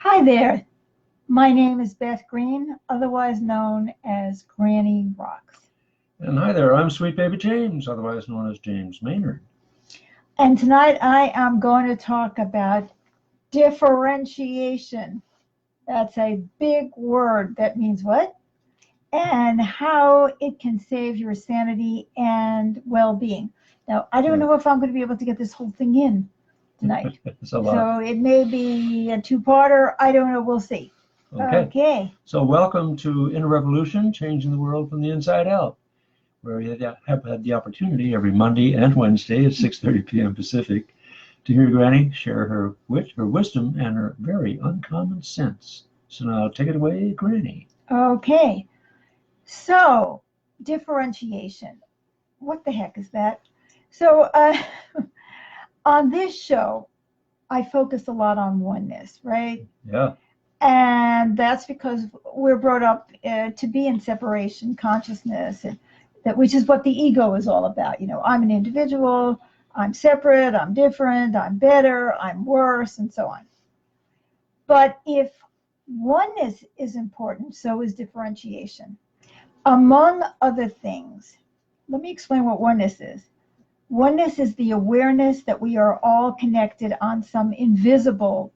Hi there. My name is Beth Green, otherwise known as Granny Rocks. And hi there, I'm Sweet Baby James, otherwise known as James Maynard. And tonight I am going to talk about differentiation. That's a big word that means what? And how it can save your sanity and well-being. Now, I don't know if I'm going to be able to get this whole thing in tonight. It's a lot. So it may be a two-parter. I don't know. We'll see. Okay. So welcome to Inner Revolution, Changing the World from the Inside Out, where we have had the opportunity every Monday and Wednesday at 6:30 p.m. Pacific to hear Granny share her wisdom and her very uncommon sense. So now take it away, Granny. Okay. So, differentiation. What the heck is that? So, on this show, I focus a lot on oneness, right? Yeah. And that's because we're brought up to be in separation consciousness, and which is what the ego is all about. You know, I'm an individual, I'm separate, I'm different, I'm better, I'm worse, and so on. But if oneness is important, so is differentiation. Among other things, let me explain what oneness is. Oneness is the awareness that we are all connected on some invisible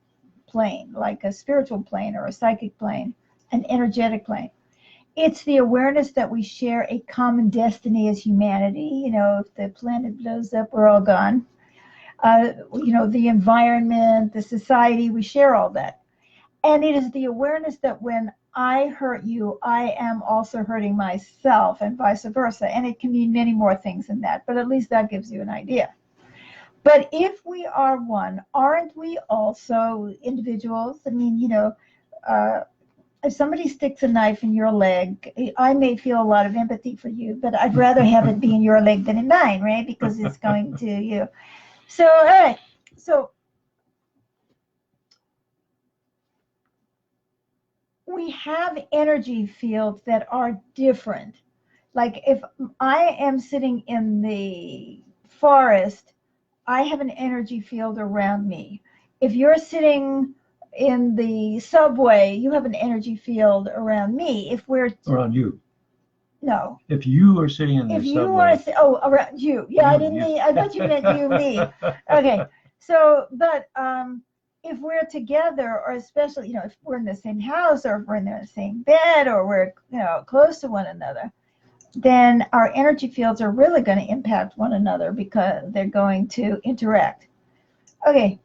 plane, like a spiritual plane or a psychic plane, an energetic plane. It's the awareness that we share a common destiny as humanity. You know, if the planet blows up, we're all gone. The environment, the society, we share all that. And it is the awareness that when I hurt you, I am also hurting myself, and vice versa. And it can mean many more things than that, but at least that gives you an idea. But if we are one, aren't we also individuals? I mean, if somebody sticks a knife in your leg, I may feel a lot of empathy for you, but I'd rather have it be in your leg than in mine, right? Because it's going to you. So, all right. So we have energy fields that are different. Like if I am sitting in the forest, I have an energy field around me. If you're sitting in the subway, you have an energy field around me. If we're around you. No. If you are sitting in the subway. Around you. Yeah, I thought you meant you, me. Okay. So, but if we're together, or especially, if we're in the same house, or if we're in the same bed, or we're, close to one another, then our energy fields are really going to impact one another because they're going to interact. Okay,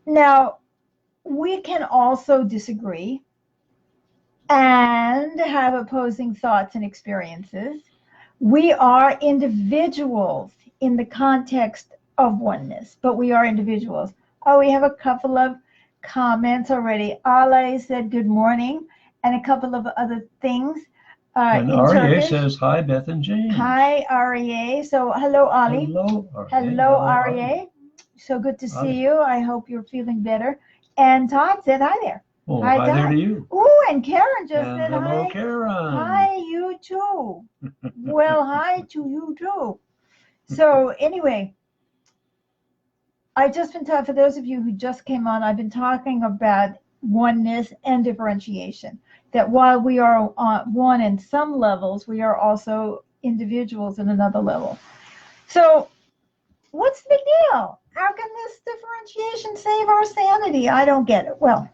now we can also disagree and have opposing thoughts and experiences. We are individuals in the context of oneness, but we are individuals. Oh, we have a couple of comments already. Ale said good morning, and a couple of other things. And REA says, hi, Beth and James. Hi, REA. So, hello, Ali. Hello, REA. Hello, REA. So good to see you. I hope you're feeling better. And Todd said hi there. Oh, hi Todd. There to you. Oh, and Karen just said hi. Hello, Karen. Hi, you too. Well, hi to you too. So, anyway, I've just been talking, for those of you who just came on, I've been talking about oneness and differentiation. That while we are one in some levels, we are also individuals in another level. So what's the big deal? How can this differentiation save our sanity? I don't get it. Well,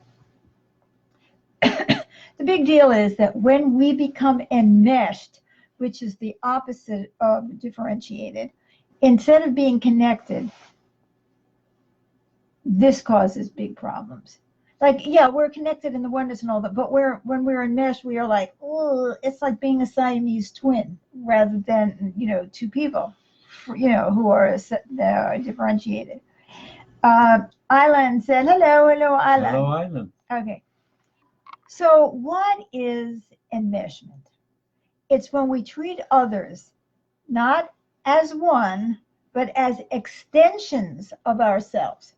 the big deal is that when we become enmeshed, which is the opposite of differentiated, instead of being connected, this causes big problems. Like, yeah, we're connected in the oneness and all that, but when we're enmeshed, we are like, oh, it's like being a Siamese twin rather than, two people, who are differentiated. Island said, hello, Island. Hello, Island. Okay. So what is enmeshment? It's when we treat others not as one, but as extensions of ourselves.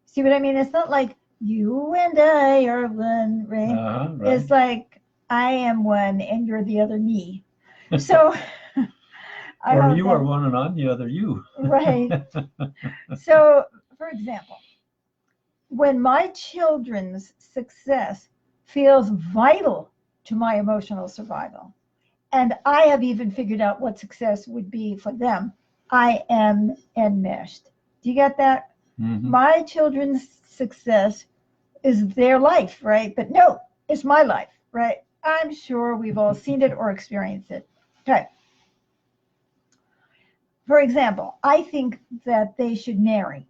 See what I mean? It's not like you and I are one, right? Right. It's like I am one and you're the other me. So, or you are one and I'm the other you. Right. So, for example, when my children's success feels vital to my emotional survival, and I have even figured out what success would be for them, I am enmeshed. Do you get that? Mm-hmm. My children's success is their life, right? But no, it's my life, right? I'm sure we've all seen it or experienced it. Okay. For example, I think that they should marry,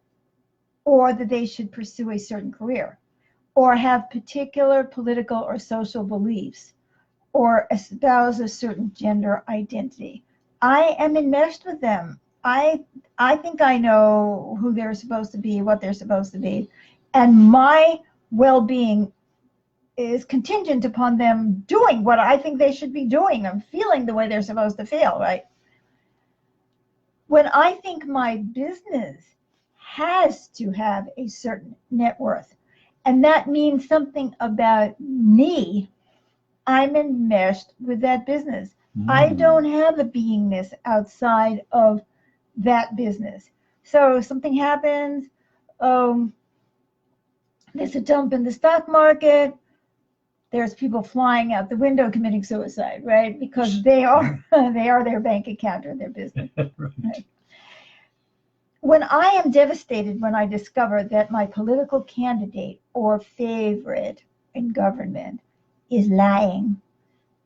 or that they should pursue a certain career, or have particular political or social beliefs, or espouse a certain gender identity. I am enmeshed with them. I think I know who they're supposed to be, what they're supposed to be, and my well-being is contingent upon them doing what I think they should be doing and feeling the way they're supposed to feel, right? When I think my business has to have a certain net worth, and that means something about me, I'm enmeshed with that business. I don't have a beingness outside of that business. So if something happens, there's a dump in the stock market, there's people flying out the window committing suicide, right? Because they are their bank account or their business. Right? When I am devastated when I discover that my political candidate or favorite in government is lying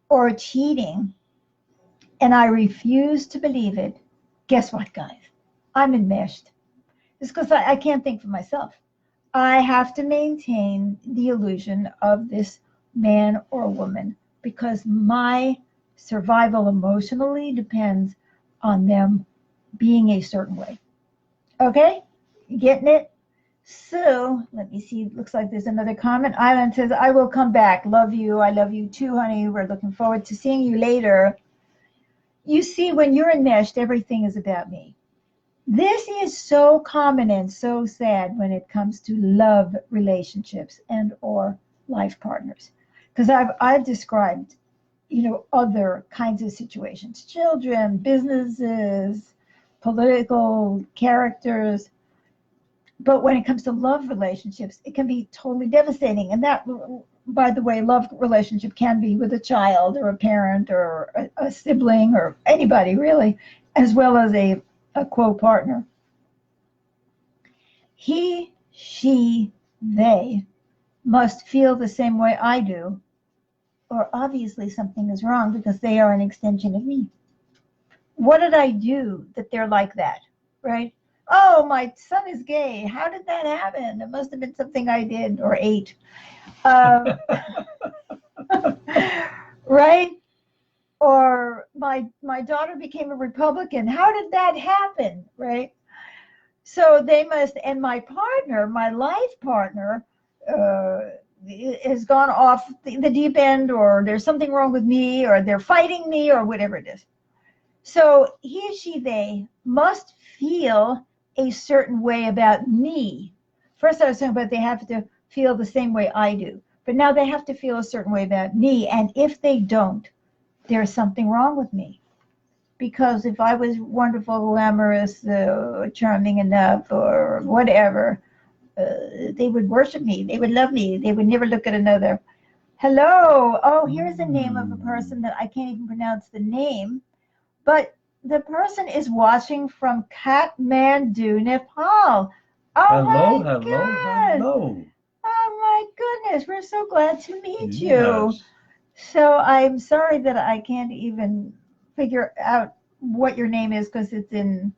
or cheating, and I refuse to believe it, guess what, guys? I'm enmeshed. It's because I can't think for myself. I have to maintain the illusion of this man or woman because my survival emotionally depends on them being a certain way. Okay? You getting it? So, let me see. Looks like there's another comment. Island says, I will come back. Love you. I love you too, honey. We're looking forward to seeing you later. You see, when you're enmeshed, everything is about me. This is so common and so sad when it comes to love relationships and or life partners. Because I've described, other kinds of situations. Children, businesses, political characters. But when it comes to love relationships, it can be totally devastating. And that, by the way, love relationship can be with a child or a parent or a sibling or anybody really, as well as a co-partner. He, she, they must feel the same way I do, or obviously something is wrong because they are an extension of me. What did I do that they're like that, right? Oh, my son is gay. How did that happen? It must have been something I did or ate. Right? Or my daughter became a Republican. How did that happen? Right? So they must, and my partner, my life partner, has gone off the deep end, or there's something wrong with me, or they're fighting me, or whatever it is. So he, she, they must feel a certain way about me. First I was talking about they have to feel the same way I do. But now they have to feel a certain way about me. And if they don't, there's something wrong with me. Because if I was wonderful, glamorous, charming enough, or whatever, they would worship me. They would love me. They would never look at another. Hello. Oh, here's the name of a person that I can't even pronounce the name. But the person is watching from Kathmandu, Nepal. Oh, hello. Oh my goodness, we're so glad to meet you. So I'm sorry that I can't even figure out what your name is because it's in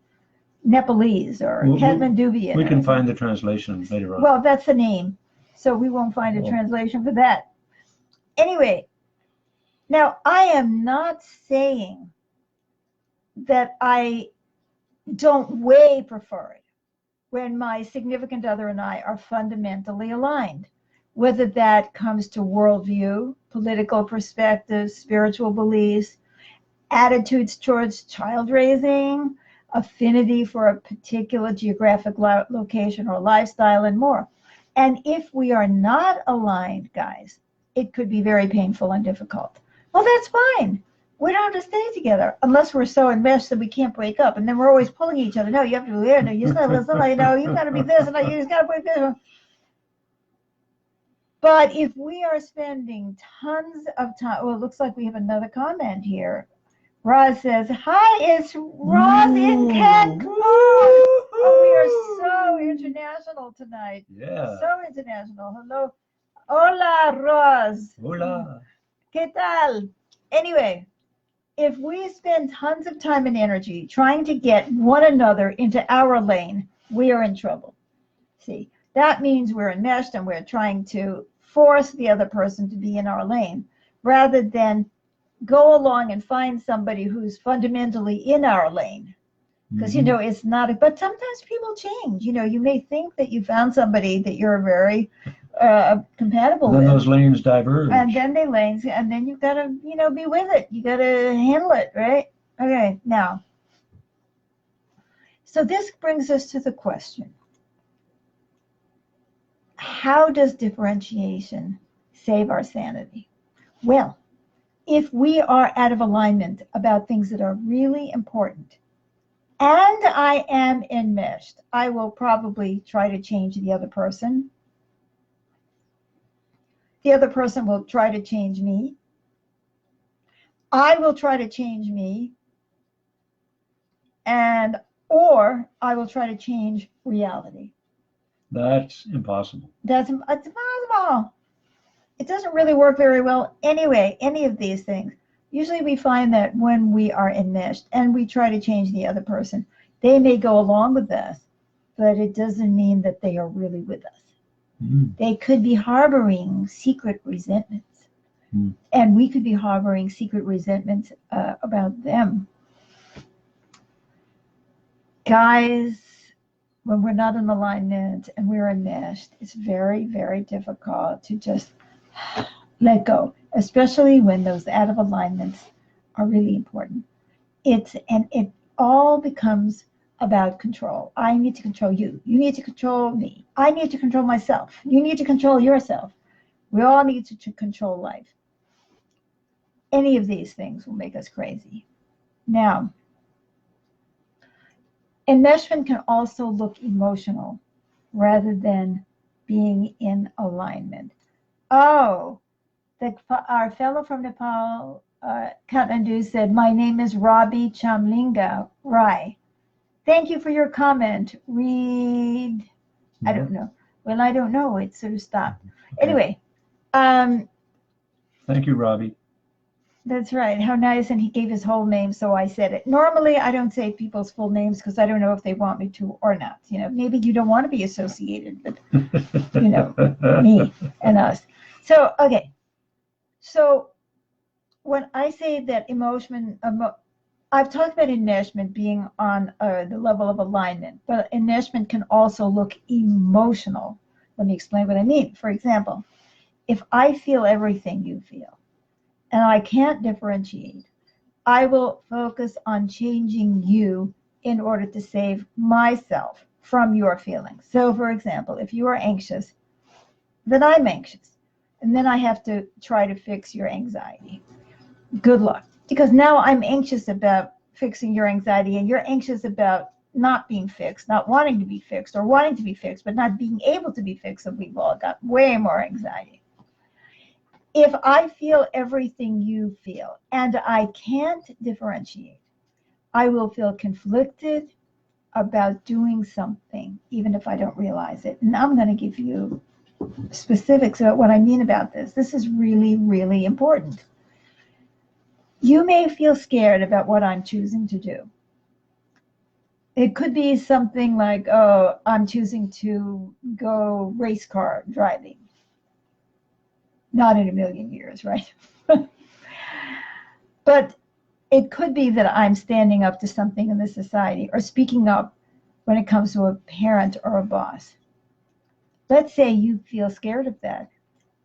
Nepalese or Kathmanduvian. We can find the translation later on. Well, that's the name, so we won't find a translation for that. Anyway, now I am not saying that I don't way prefer it when my significant other and I are fundamentally aligned, whether that comes to worldview, political perspectives, spiritual beliefs, attitudes towards child raising, affinity for a particular geographic location or lifestyle, and more. And if we are not aligned, guys, it could be very painful and difficult. Well, that's fine. We don't have to stay together unless we're so enmeshed that we can't break up. And then we're always pulling each other. No, you have to do here. No, you just got to listen. No, you got to be this. And you just got to break this. But if we are spending tons of time, well, it looks like we have another comment here. Roz says, hi, it's Roz in Cancun. Oh, we are so international tonight. Yeah. So international. Hello. Hola, Roz. Hola. ¿Qué tal? Anyway, if we spend tons of time and energy trying to get one another into our lane, we are in trouble. See, that means we're enmeshed and we're trying to force the other person to be in our lane rather than go along and find somebody who's fundamentally in our lane. Because, it's not, but sometimes people change. You may think that you found somebody that you're very compatible with. Then those lanes diverge. And then and then you've got to, be with it. You got to handle it, right? Okay, now. So this brings us to the question. How does differentiation save our sanity? Well, if we are out of alignment about things that are really important, and I am enmeshed, I will probably try to change the other person. The other person will try to change me. I will try to change me. Or I will try to change reality. That's impossible. It's impossible. It doesn't really work very well anyway, any of these things. Usually we find that when we are enmeshed and we try to change the other person, they may go along with us, but it doesn't mean that they are really with us. They could be harboring secret resentments. And we could be harboring secret resentments about them. Guys, when we're not in alignment and we're enmeshed, it's very, very difficult to just let go, especially when those out of alignments are really important. It all becomes about control. I need to control you. You need to control me. I need to control myself. You need to control yourself. We all need to control life. Any of these things will make us crazy. Now, enmeshment can also look emotional rather than being in alignment. Oh, our fellow from Nepal, Kathmandu, said, my name is Rabi Chamlinga Rai. Thank you for your comment. Read, I don't know. Well, I don't know. It sort of stopped. Okay. Anyway. Thank you, Rabi. That's right. How nice. And he gave his whole name, so I said it. Normally, I don't say people's full names because I don't know if they want me to or not. Maybe you don't want to be associated with, me and us. So, okay. So, when I say that I've talked about enmeshment being on the level of alignment, but enmeshment can also look emotional. Let me explain what I mean. For example, if I feel everything you feel, and I can't differentiate, I will focus on changing you in order to save myself from your feelings. So, for example, if you are anxious, then I'm anxious. And then I have to try to fix your anxiety. Good luck. Because now I'm anxious about fixing your anxiety, and you're anxious about not being fixed, not wanting to be fixed, or wanting to be fixed, but not being able to be fixed. So we've all got way more anxiety. If I feel everything you feel and I can't differentiate, I will feel conflicted about doing something, even if I don't realize it. And I'm going to give you specifics about what I mean about this. This is really, really important. You may feel scared about what I'm choosing to do. It could be something like, oh, I'm choosing to go race car driving. Not in a million years, right? But it could be that I'm standing up to something in this society or speaking up when it comes to a parent or a boss. Let's say you feel scared of that.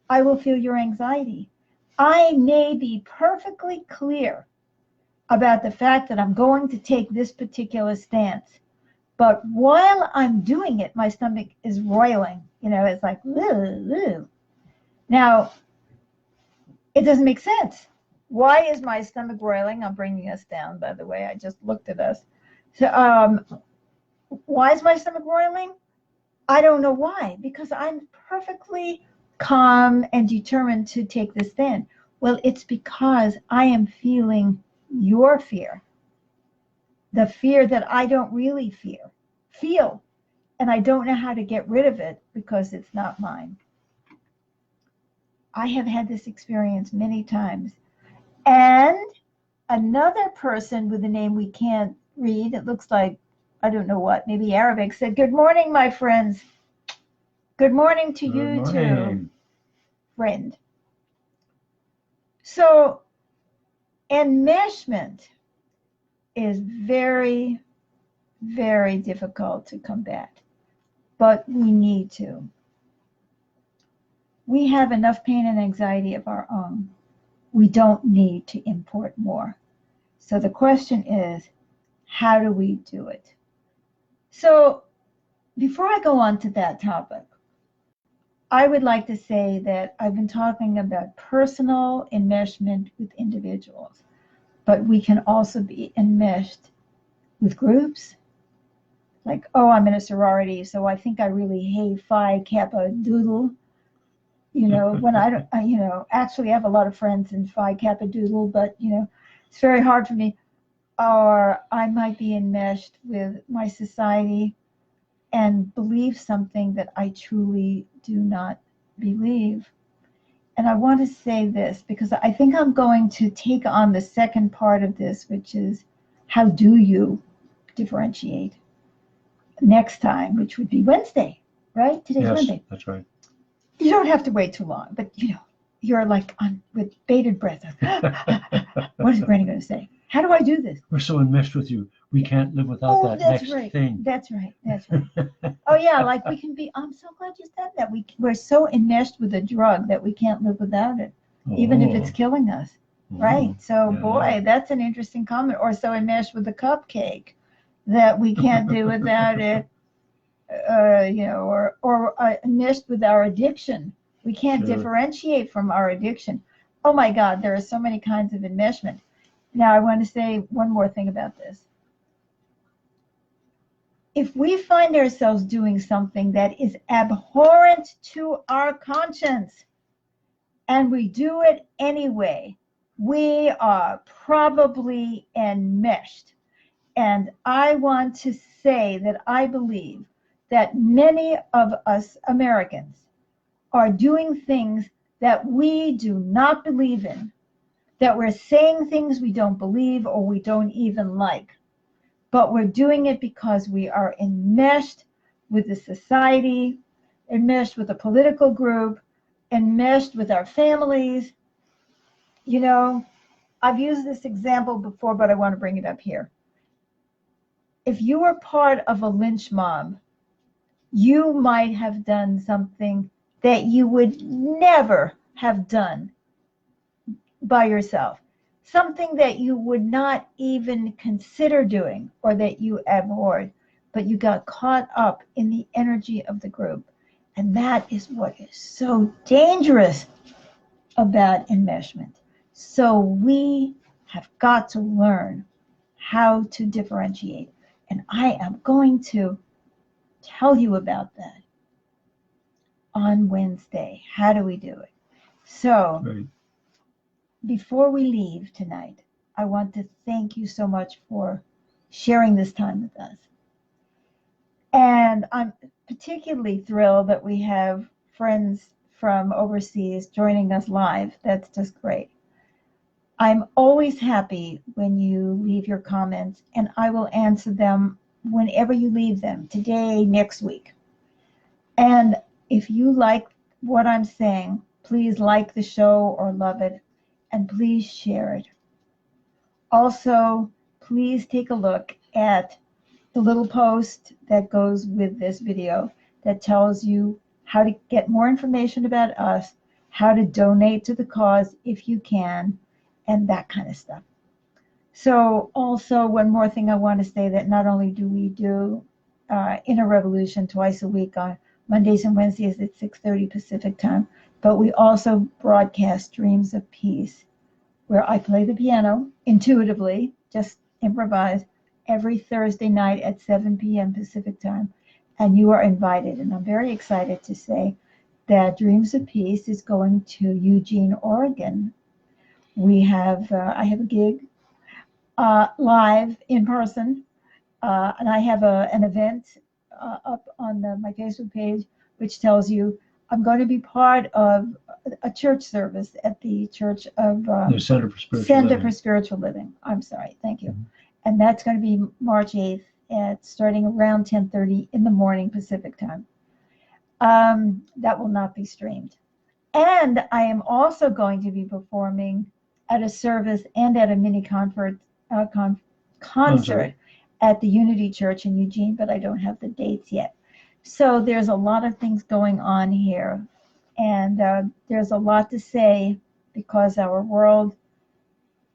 I will feel your anxiety. I may be perfectly clear about the fact that I'm going to take this particular stance. But while I'm doing it, my stomach is roiling. It's like, ugh. Now, it doesn't make sense. Why is my stomach roiling? I'm bringing us down, by the way. I just looked at us. So, why is my stomach roiling? I don't know why, because I'm perfectly calm and determined to take this stand? Well, it's because I am feeling your fear, the fear that I don't really feel, and I don't know how to get rid of it because it's not mine. I have had this experience many times. And another person with a name we can't read, it looks like, I don't know what, maybe Arabic, said, "Good morning, my friends." Good morning to you too, friend. So enmeshment is very, very difficult to combat, but we need to. We have enough pain and anxiety of our own. We don't need to import more. So the question is, how do we do it? So before I go on to that topic, I would like to say that I've been talking about personal enmeshment with individuals, but we can also be enmeshed with groups. Like, oh, I'm in a sorority, so I think I really hate Phi Kappa Doodle. When I don't, actually I have a lot of friends in Phi Kappa Doodle, but, it's very hard for me. Or I might be enmeshed with my society and believe something that I truly do not believe. And I want to say this because I think I'm going to take on the second part of this, which is how do you differentiate next time, which would be Wednesday, right? Today's Wednesday. Yes, that's right. You don't have to wait too long, but you're like on with bated breath. What is Granny going to say? How do I do this? We're so enmeshed with you. We can't live without that next thing. That's right. Oh yeah, like we can be. I'm so glad you said that. We're so enmeshed with a drug that we can't live without it, even if it's killing us. Right. So boy, that's an interesting comment. Or so enmeshed with the cupcake that we can't do without it. Or enmeshed with our addiction. We can't differentiate from our addiction. Oh my God, there are so many kinds of enmeshment. Now, I want to say one more thing about this. If we find ourselves doing something that is abhorrent to our conscience and we do it anyway, we are probably enmeshed. And I want to say that I believe that many of us Americans are doing things that we do not believe in, that we're saying things we don't believe or we don't even like, but we're doing it because we are enmeshed with the society, enmeshed with a political group, enmeshed with our families. I've used this example before, but I want to bring it up here. If you were part of a lynch mob, you might have done something that you would never have done by yourself, something that you would not even consider doing or that you abhorred, but you got caught up in the energy of the group. And that is what is so dangerous about enmeshment. So we have got to learn how to differentiate. And I am going to tell you about that on Wednesday. How do we do it? So before we leave tonight, I want to thank you so much for sharing this time with us. And I'm particularly thrilled that we have friends from overseas joining us live. That's just great. I'm always happy when you leave your comments, and I will answer them whenever you leave them, today, next week. And if you like what I'm saying, please like the show or love it, and please share it. Also, please take a look at the little post that goes with this video that tells you how to get more information about us, how to donate to the cause if you can, and that kind of stuff. So also one more thing I want to say, that not only do we do Inner Revolution twice a week on Mondays and Wednesdays at 6:30 Pacific time, but we also broadcast Dreams of Peace, where I play the piano intuitively, just improvise, every Thursday night at 7 p.m. Pacific time. And you are invited. And I'm very excited to say that Dreams of Peace is going to Eugene, Oregon. We have, I have a gig live in person, and I have an event up on my Facebook page, which tells you I'm going to be part of a church service at the Church of The Center for Spiritual Center Living. for Spiritual Living. I'm sorry, thank you. And that's going to be March 8th, at starting around 10:30 in the morning Pacific time. That will not be streamed. And I am also going to be performing at a service and at a mini concert at the Unity Church in Eugene, but I don't have the dates yet. So there's a lot of things going on here, and there's a lot to say because our world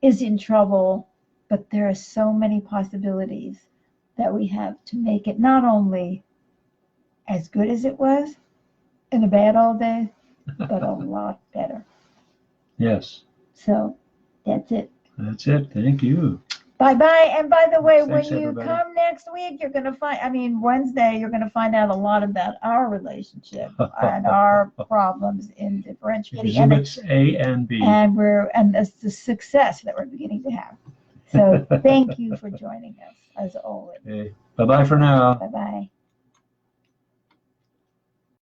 is in trouble, but there are so many possibilities that we have to make it not only as good as it was in the bad old days, but a lot better. Yes. So that's it. That's it. Thank you. Bye-bye. And by the way, Thanks, when you everybody. come next week, you're going to Wednesday, you're going to find out a lot about our relationship and our problems in differentiating. Exhibits A and B. And that's the success that we're beginning to have. So thank you for joining us, as always. Okay. Bye-bye for now. Bye-bye.